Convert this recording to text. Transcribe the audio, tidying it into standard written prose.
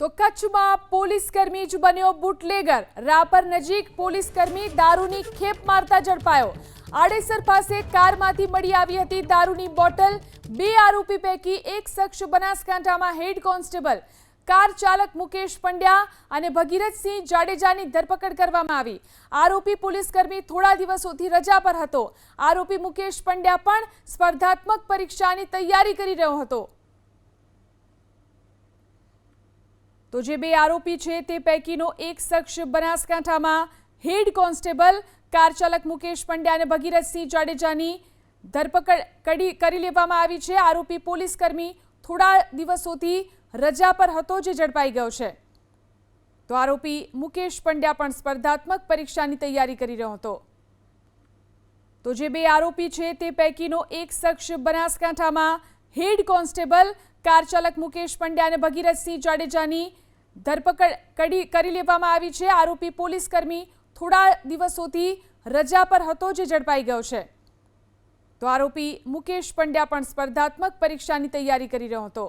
તો કચ્છમાં પોલીસકર્મી જ બન્યો બુટલેગર। રાપર નજીક પોલીસકર્મી દારૂની ખેપ મારતા ઝડપાયો। આડેસર પાસે કારમાંથી મળી આવી હતી દારૂની બોટલ। બે આરોપી પૈકી એક શખ્સ બનાસકાંઠામાં હેડ કોન્સ્ટેબલ કાર ચાલક મુકેશ પંડ્યા અને ભગીરથસિંહ જાડેજાની ધરપકડ કરવામાં આવી। આરોપી પોલીસકર્મી થોડા દિવસોથી રજા પર હતો। આરોપી મુકેશ પંડ્યા પણ સ્પર્ધાત્મક પરીક્ષાની તૈયારી કરી રહ્યો હતો। તો જે બે આરોપી છે તે પૈકીનો એક શખ્સ બનાસકાંઠામાં હેડ કોન્સ્ટેબલ કાર ચાલક મુકેશ પંડ્યા અને ભગીરથસિંહ જાડેજાની ધરપકડ કરી લેવામાં આવી છે। આરોપી પોલીસકર્મી થોડા દિવસોથી રજા પર હતો જે ઝડપાઈ ગયો છે। તો આરોપી મુકેશ પંડ્યા પણ સ્પર્ધાત્મક પરીક્ષાની તૈયારી કરી રહ્યો હતો। તો જે બે આરોપી છે તે પૈકીનો એક શખ્સ બનાસકાંઠામાં હેડ કોન્સ્ટેબલ કાર ચાલક મુકેશ પંડ્યા અને ભગીરથસિંહ જાડેજાની ધરપકડ કરી લેવામાં આવી છે। આરોપી પોલીસકર્મી થોડા દિવસોથી રજા પર હતો જે ઝડપાઈ ગયો છે। તો આરોપી મુકેશ પંડ્યા પણ સ્પર્ધાત્મક પરીક્ષાની તૈયારી કરી રહ્યો હતો।